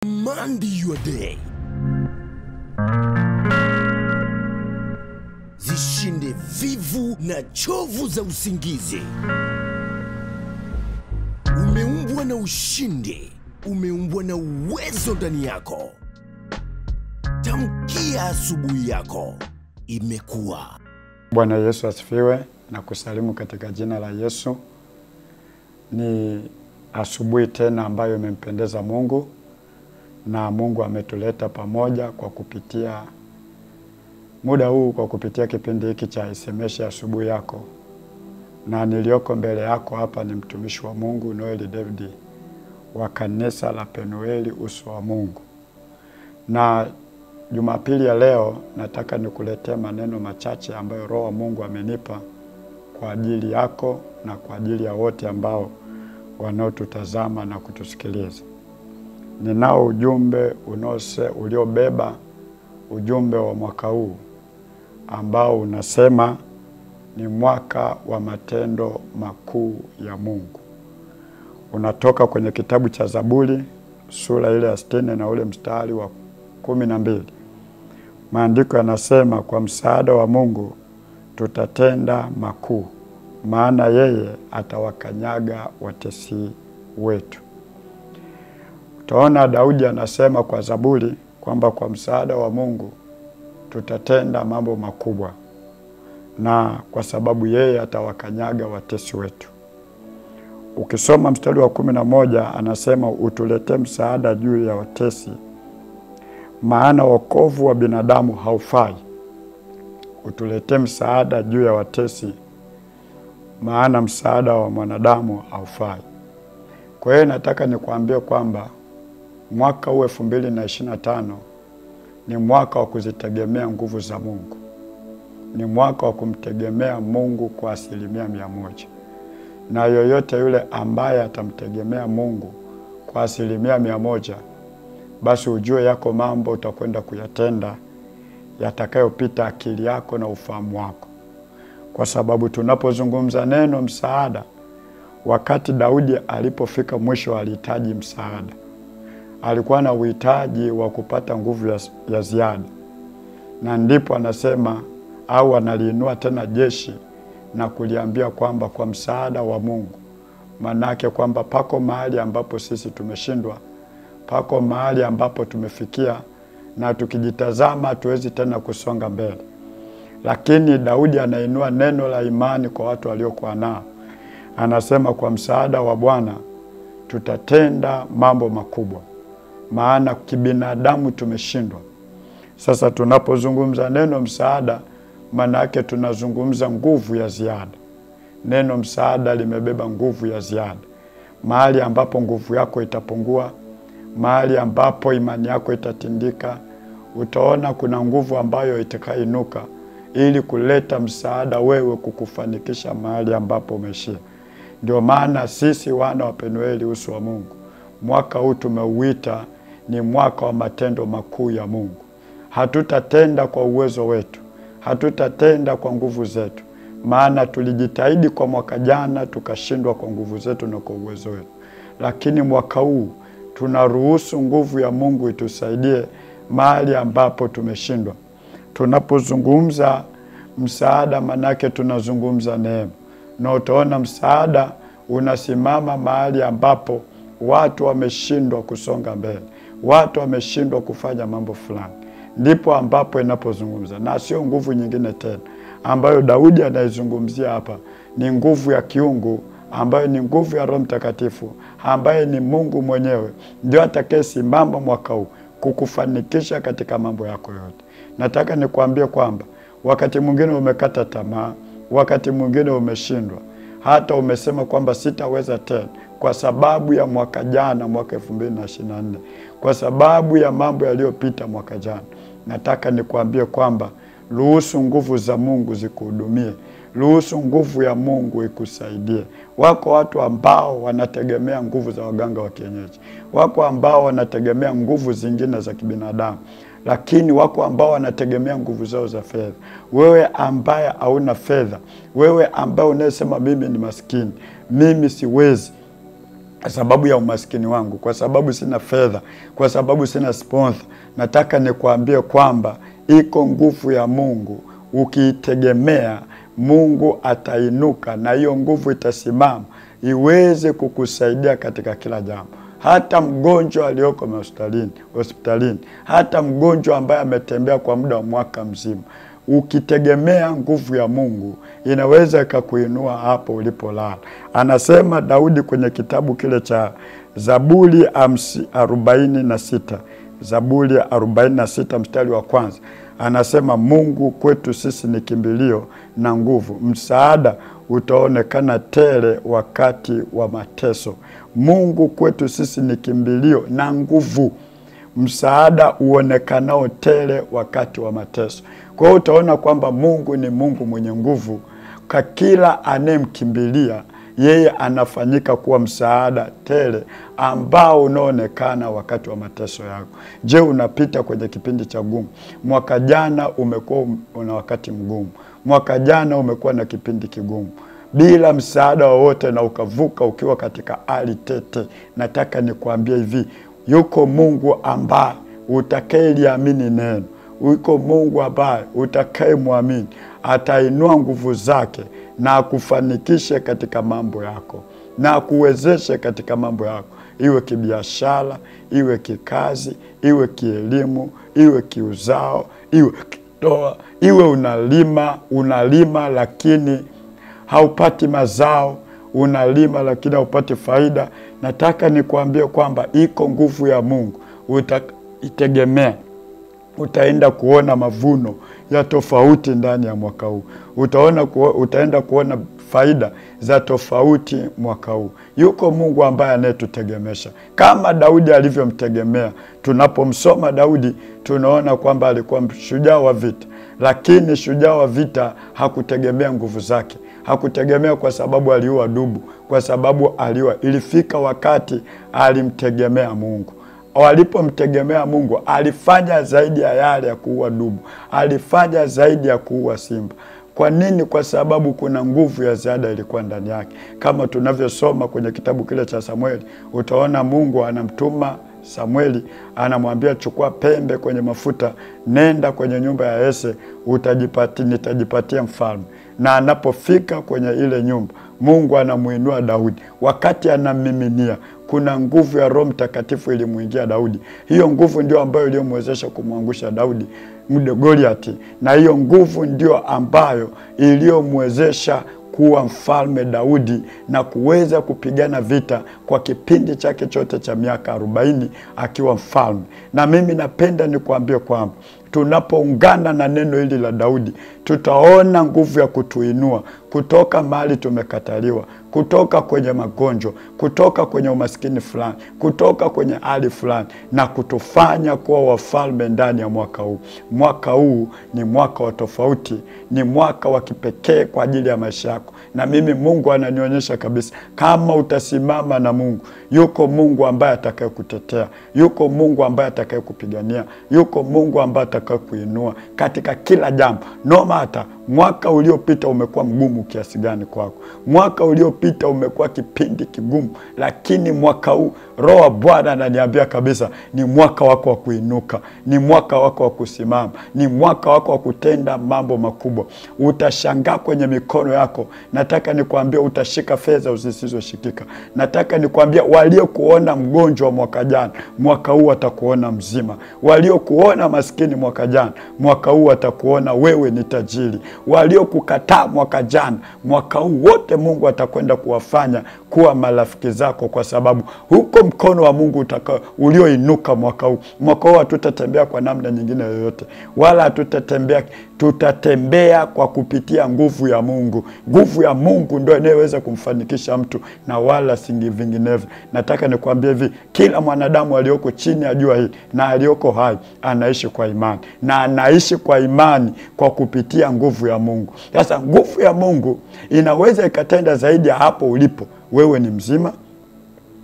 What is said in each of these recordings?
Command your day. Zishinde vivu na chovu za usingizi. Umeumbwa na ushindi. Umeumbwa na uwezo ndani yako. Tamkia asubuhi yako imekuwa. Bwana Yesu asifiwe na kusalimu katika jina la Yesu. Ni asubuhi tena ambayo imempendeza Mungu, na Mungu ametuleta pamoja kwa kupitia muda huu, kwa kupitia kipindi hiki cha Isemeshe Asubuhi Yako. Na nilioko mbele yako hapa ni mtumishi wa Mungu Noel David wa kanisa la Penueli Uso wa Mungu. Na Jumapili ya leo nataka nikuletee maneno machache ambayo Roho wa Mungu amenipa kwa ajili yako na kwa ajili ya wote ambao wanaotutazama na kutusikiliza. Ninao ujumbe uliobeba ujumbe wa mwaka huu ambao unasema ni mwaka wa matendo makuu ya Mungu. Unatoka kwenye kitabu cha Zaburi sura ile ya 60 na ule mstari wa 12. Maandiko yanasema, kwa msaada wa Mungu tutatenda makuu, maana yeye atawakanyaga watesi wetu. Utaona Daudi anasema kwa Zaburi kwamba kwa msaada wa Mungu tutatenda mambo makubwa, na kwa sababu yeye atawakanyaga watesi wetu. Ukisoma mstari wa 11 anasema, utuletee msaada juu ya watesi, maana wokovu wa binadamu haufai. Utuletee msaada juu ya watesi, maana msaada wa mwanadamu haufai. Kwa hiyo nataka nikuambie kwamba mwaka huu 2025 ni mwaka wa kuzitegemea nguvu za Mungu. Ni mwaka wa kumtegemea Mungu kwa 100%. Na yoyote yule ambaye atamtegemea Mungu kwa 100%, basi ujue yako mambo utakwenda kuyatenda yatakayopita akili yako na ufahamu wako. Kwa sababu tunapozungumza neno msaada, wakati Daudi alipofika mwisho alihitaji msaada. Alikuwa na uhitaji wa kupata nguvu ya ziada. Na ndipo anasema au analiinua tena jeshi na kuliambia kwamba kwa msaada wa Mungu. Manake kwamba pako mahali ambapo sisi tumeshindwa, pako mahali ambapo tumefikia, na tukijitazama hatuwezi tena kusonga mbele. Lakini Daudi anainua neno la imani kwa watu waliokuwa nao. Anasema kwa msaada wa Bwana tutatenda mambo makubwa, maana kibinadamu tumeshindwa. Sasa tunapozungumza neno msaada, manake tunazungumza nguvu ya ziada. Neno msaada limebeba nguvu ya ziada. Mahali ambapo nguvu yako itapungua, mahali ambapo imani yako itatindika, utaona kuna nguvu ambayo itakainuka ili kuleta msaada wewe kukufanikisha mahali ambapo umeshia. Ndio maana sisi wana wa Penueli Uso wa Mungu, mwaka huu tumeuita ni mwaka wa matendo makuu ya Mungu. Hatutatenda kwa uwezo wetu, hatutatenda kwa nguvu zetu, maana tulijitahidi kwa mwaka jana tukashindwa kwa nguvu zetu na kwa uwezo wetu. Lakini mwaka huu tunaruhusu nguvu ya Mungu itusaidie mahali ambapo tumeshindwa. Tunapozungumza msaada, manake tunazungumza neema. Na utaona msaada unasimama mahali ambapo watu wameshindwa kusonga mbele, watu wameshindwa kufanya mambo fulani. Ndipo ambapo inapozungumza, na sio nguvu nyingine tena ambayo Daudi anaizungumzia hapa. Ni nguvu ya kiungu ambayo ni nguvu ya Roho Mtakatifu, ambaye ni Mungu mwenyewe ndio atakayesimama mwaka huu kukufanikisha katika mambo yako yote. Nataka nikuambie kwamba wakati mwingine umekata tamaa, wakati mwingine umeshindwa, hata umesema kwamba sitaweza tena kwa sababu ya mwaka jana, mwaka 2024, kwa sababu ya mambo yaliyopita mwaka jana. Nataka nikuambie kwamba ruhusu nguvu za Mungu zikuhudumie. Ruhusu nguvu ya Mungu ikusaidie. Wako watu ambao wanategemea nguvu za waganga wa kienyeji. Wako ambao wanategemea nguvu zingine za kibinadamu. Lakini wako ambao wanategemea nguvu zao za fedha. Wewe ambaye hauna fedha, wewe ambaye unasema mimi ni maskini, mimi siwezi, kwa sababu ya umaskini wangu, kwa sababu sina fedha, kwa sababu sina sponsor, nataka nikuambie kwamba iko nguvu ya Mungu. Ukiitegemea, Mungu atainuka na hiyo nguvu itasimama iweze kukusaidia katika kila jambo. Hata mgonjwa aliyoko hospitalini, hata mgonjwa ambaye ametembea kwa muda wa mwaka mzima, ukitegemea nguvu ya Mungu inaweza ikakuinua hapo ulipolala. Anasema Daudi kwenye kitabu kile cha Zaburi 46, Zaburi 46 mstari wa kwanza. Anasema Mungu kwetu sisi ni kimbilio na nguvu, msaada utaonekana tele wakati wa mateso. Mungu kwetu sisi ni kimbilio na nguvu, msaada uonekanao tele wakati wa mateso. Kwa hiyo utaona kwamba Mungu ni Mungu mwenye nguvu. Kwa kila anayemkimbilia, yeye anafanyika kuwa msaada tele ambao unaonekana wakati wa mateso yako. Je, unapita kwenye kipindi cha gumu? Mwaka jana umekuwa una wakati mgumu. Mwaka jana umekuwa na kipindi kigumu bila msaada wowote na ukavuka ukiwa katika hali tete. Nataka nikuambie hivi, yuko Mungu ambaye utakayeliamini neno. Yuko Mungu ambaye utakayemwamini atainua nguvu zake na akufanikishe katika mambo yako na akuwezeshe katika mambo yako, iwe kibiashara, iwe kikazi, iwe kielimu, iwe kiuzao, iwe kitoa, iwe unalima lakini haupati mazao, unalima lakini haupati faida. Nataka nikuambie kwamba iko nguvu ya Mungu. Utaitegemea, utaenda kuona mavuno ya tofauti ndani ya mwaka huu. Utaenda kuona faida za tofauti mwaka huu. Yuko Mungu ambaye anayetutegemesha kama Daudi alivyomtegemea. Tunapomsoma Daudi tunaona kwamba alikuwa shujaa wa vita, lakini shujaa wa vita hakutegemea nguvu zake. Hakutegemea kwa sababu aliua dubu, kwa sababu ilifika wakati alimtegemea Mungu. Walipomtegemea Mungu, alifanya zaidi ya yale ya kuua dubu, alifanya zaidi ya kuua simba. Kwa nini? Kwa sababu kuna nguvu ya ziada ilikuwa ndani yake. Kama tunavyosoma kwenye kitabu kile cha Samueli, utaona Mungu anamtuma Samueli, anamwambia chukua pembe kwenye mafuta, nenda kwenye nyumba ya Yese, nitajipatia mfalme. Na anapofika kwenye ile nyumba, Mungu anamuinua Daudi. Wakati anamiminia, kuna nguvu ya Roho Mtakatifu ilimuingia Daudi. Hiyo nguvu ndio ambayo iliyomwezesha kumwangusha Daudi Goliati, na hiyo nguvu ndio ambayo iliyomwezesha kuwa mfalme Daudi na kuweza kupigana vita kwa kipindi chake chote cha miaka 40 akiwa mfalme. Na mimi napenda nikuambie kwamba tunapoungana na neno hili la Daudi, tutaona nguvu ya kutuinua kutoka mahali tumekataliwa, kutoka kwenye magonjwa, kutoka kwenye umaskini fulani, kutoka kwenye hali fulani, na kutufanya kuwa wafalme ndani ya mwaka huu. Mwaka huu ni mwaka wa tofauti, ni mwaka wa kipekee kwa ajili ya maisha yako. Na mimi Mungu ananionyesha kabisa, kama utasimama na Mungu, yuko Mungu ambaye atakayekutetea, yuko Mungu ambaye atakayekupigania, yuko Mungu ambaye atakayokuinua katika kila jambo. No matter mwaka uliopita umekuwa mgumu kiasi gani kwako, mwaka uliopita umekuwa kipindi kigumu, lakini mwaka huu Roho wa Bwana ananiambia kabisa ni mwaka wako wa kuinuka, ni mwaka wako wa kusimama, ni mwaka wako wa kutenda mambo makubwa. Utashangaa kwenye mikono yako. Nataka nikwambie utashika fedha zisizoshikika. Nataka nikwambie waliokuona mgonjwa mwaka jana, mwaka huu watakuona mzima. Waliokuona maskini mwaka jana, mwaka huu watakuona wewe ni tajiri. Waliokukataa mwaka jana, mwaka huu wote Mungu atakwenda kuwafanya kuwa marafiki zako, kwa sababu huko mkono wa Mungu ulioinuka mwaka huu. Mwaka huu hatutatembea kwa namna nyingine yoyote, wala tutatembea kwa kupitia nguvu ya Mungu. Nguvu ya Mungu ndio inayoweza kumfanikisha mtu na wala singi vinginevyo. Nataka nikwambie hivi, kila mwanadamu aliyoko chini ya jua hili na aliyoko hai anaishi kwa imani, na anaishi kwa imani kwa kupitia nguvu ya Mungu. Sasa nguvu ya Mungu inaweza ikatenda zaidi ya hapo ulipo. Wewe ni mzima,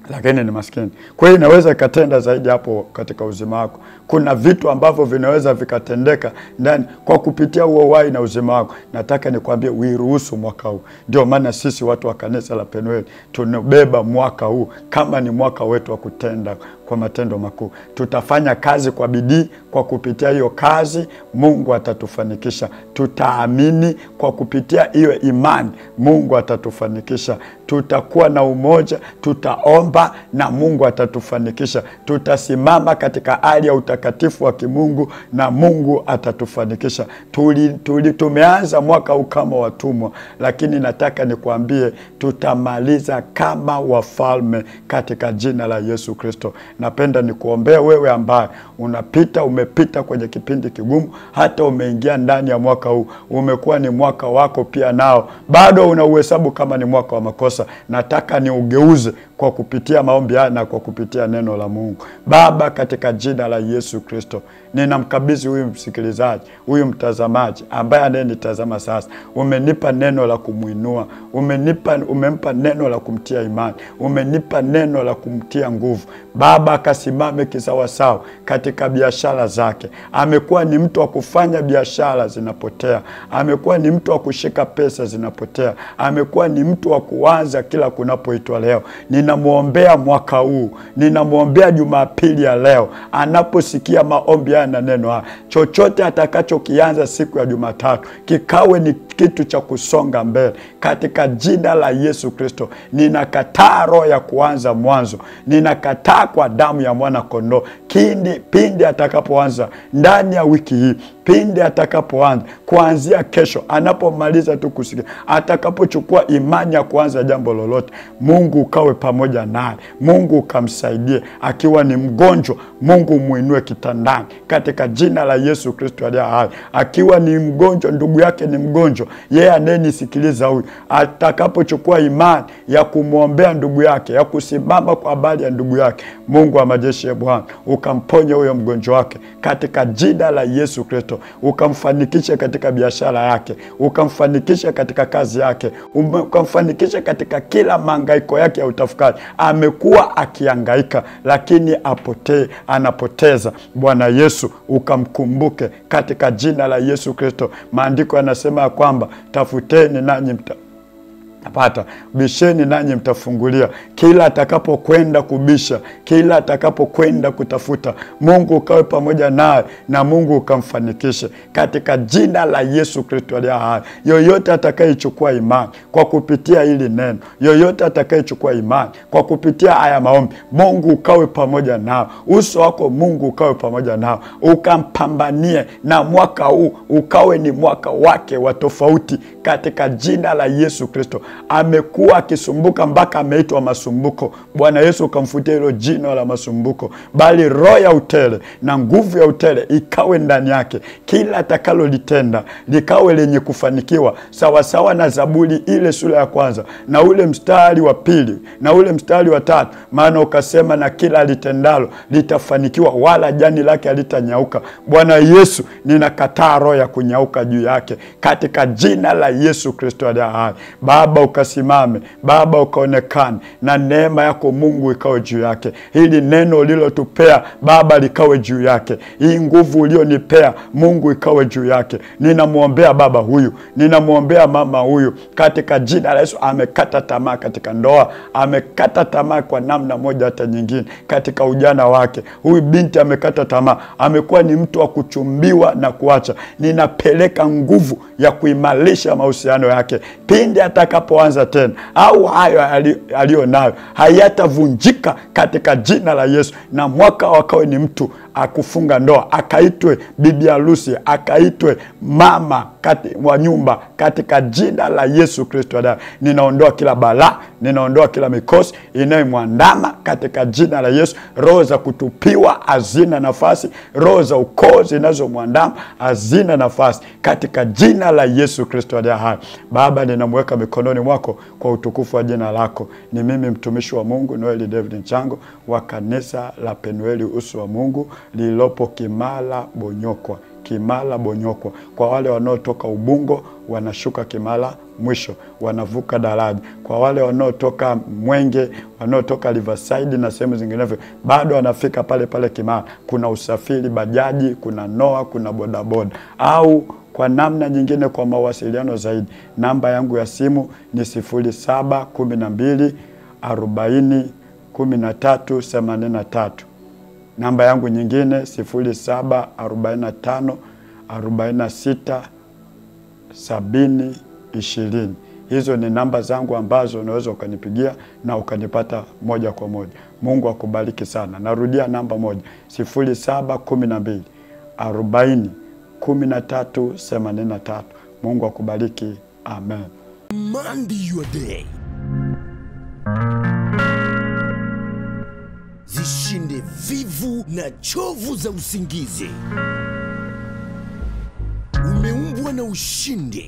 lakini ni maskini. Kwa hiyo inaweza ikatenda zaidi hapo katika uzima wako. Kuna vitu ambavyo vinaweza vikatendeka ndani kwa kupitia huo uhai na uzima wako. Nataka nikwambie uiruhusu mwaka huu. Ndio maana sisi watu wa kanisa la Penueli tunabeba mwaka huu kama ni mwaka wetu wa kutenda kwa matendo makuu. Tutafanya kazi kwa bidii, kwa kupitia hiyo kazi Mungu atatufanikisha. Tutaamini kwa kupitia hiyo imani Mungu atatufanikisha. Tutakuwa na umoja, tutaomba na Mungu atatufanikisha. Tutasimama katika hali ya utakatifu wa kimungu na Mungu atatufanikisha. Tumeanza mwaka huu kama watumwa, lakini nataka nikwambie tutamaliza kama wafalme katika jina la Yesu Kristo. Napenda nikuombea wewe ambaye umepita kwenye kipindi kigumu, hata umeingia ndani ya mwaka huu, umekuwa ni mwaka wako pia nao, bado unauhesabu kama ni mwaka wa makosa. Nataka niugeuze kwa kupitia maombi haya na kwa kupitia neno la Mungu. Baba, katika jina la Yesu Kristo, ninamkabidhi huyu msikilizaji, huyu mtazamaji ambaye anayenitazama sasa. Umenipa neno la kumuinua, umempa neno la kumtia imani, umenipa neno la kumtia nguvu. Baba, akasimame kisawasawa katika biashara zake. Amekuwa ni mtu wa kufanya biashara zinapotea, amekuwa ni mtu wa kushika pesa zinapotea, amekuwa ni mtu wa kuanza kila kunapoitwa leo. Ninamuombea mwaka huu, ninamuombea Jumapili ya leo, anaposikia maombi haya na neno haya, chochote atakachokianza siku ya Jumatatu kikawe ni kitu cha kusonga mbele katika jina la Yesu Kristo. Ninakataa roho ya kuanza mwanzo, ninakataa kwa damu ya mwana kondoo. Pindi atakapoanza ndani ya wiki hii, pindi atakapoanza kuanzia kesho, anapomaliza tu kusikia, atakapochukua imani ya kuanza jambo lolote, Mungu ukawe pamoja naye, Mungu ukamsaidie. Akiwa ni mgonjwa, Mungu muinue kitandani katika jina la Yesu Kristo aliye hai. Akiwa ni mgonjwa, ndugu yake ni mgonjwa, yeye anayenisikiliza huyu, atakapochukua imani ya kumwombea ndugu yake, ya kusimama kwa habari ya ndugu yake, Mungu wa majeshi ya Bwana ukamponye huyo mgonjwa wake katika jina la Yesu Kristo. Ukamfanikishe katika biashara yake, ukamfanikishe katika kazi yake, ukamfanikishe katika kila mahangaiko yake ya utafakari. Amekuwa akihangaika lakini anapoteza. Bwana Yesu ukamkumbuke katika jina la Yesu Kristo. Maandiko yanasema kwamba tafuteni nanyi mtapata, bisheni nanyi mtafungulia. Kila atakapokwenda kubisha, kila atakapokwenda kutafuta, Mungu ukawe pamoja naye na Mungu ukamfanikishe katika jina la Yesu Kristo aliye hai. Yoyote atakayechukua imani kwa kupitia hili neno, yoyote atakayechukua imani kwa kupitia haya maombi, Mungu ukawe pamoja nao. Uso wako Mungu ukawe pamoja nao, ukampambanie, na mwaka huu ukawe ni mwaka wake wa tofauti katika jina la Yesu Kristo. Amekuwa akisumbuka mpaka ameitwa masumbuko. Bwana Yesu ukamfutia hilo jina la masumbuko, bali roho ya utele na nguvu ya utele ikawe ndani yake. Kila atakalolitenda likawe lenye kufanikiwa, sawa sawa na Zaburi ile sura ya 1 na ule mstari wa 2 na ule mstari wa 3. Maana ukasema na kila litendalo litafanikiwa, wala jani lake halitanyauka. Bwana Yesu, ninakataa roho ya kunyauka juu yake katika jina la Yesu Kristo aliye hai. Baba ukasimame, Baba ukaonekane, na neema yako Mungu ikawe juu yake. Hili neno ulilotupea Baba likawe juu yake. Hii nguvu ulionipea Mungu ikawe juu yake. Ninamuombea baba huyu, ninamuombea mama huyu katika jina la Yesu. Amekata tamaa katika ndoa, amekata tamaa kwa namna moja hata nyingine katika ujana wake. Huyu binti amekata tamaa, amekuwa ni mtu wa kuchumbiwa na kuacha. Ninapeleka nguvu ya kuimarisha mahusiano yake. Pindi atakapoanza tena, au hayo alio nayo hayatavunjika katika jina la Yesu. Na mwaka wakawe ni mtu akufunga ndoa, akaitwe bibi harusi, akaitwe mama wa nyumba katika jina la Yesu Kristo. Ninaondoa kila balaa, ninaondoa kila mikosi inayomwandama katika jina la Yesu. Roho za kutupiwa hazina nafasi, roho za ukoo zinazomwandama hazina nafasi katika jina la Yesu Kristo aliye hai. Baba, ninamweka mikononi mwako kwa utukufu wa jina lako. Ni mimi mtumishi wa Mungu Noel David Nchango wa kanisa la Penueli Uso wa Mungu. lililopo Kimara Bonyokwa. Kimara Bonyokwa. Kwa wale wanaotoka Ubungo wanashuka Kimara mwisho, wanavuka daraja. Kwa wale wanaotoka Mwenge, wanaotoka Riverside na sehemu zinginevyo, bado wanafika pale pale Kimara. Kuna usafiri bajaji, kuna Noah, kuna bodaboda. Au kwa namna nyingine, kwa mawasiliano zaidi, namba yangu ya simu ni 0712 40 13 83. Namba yangu nyingine 0745 46 70 20. Hizo ni namba zangu ambazo unaweza ukanipigia na ukanipata moja kwa moja. Mungu akubariki sana. Narudia namba moja, 0712 40 13 83. Mungu akubariki. Amen. Command your day. Zishinde vivu na chovu za usingizi. Umeumbwa na ushindi.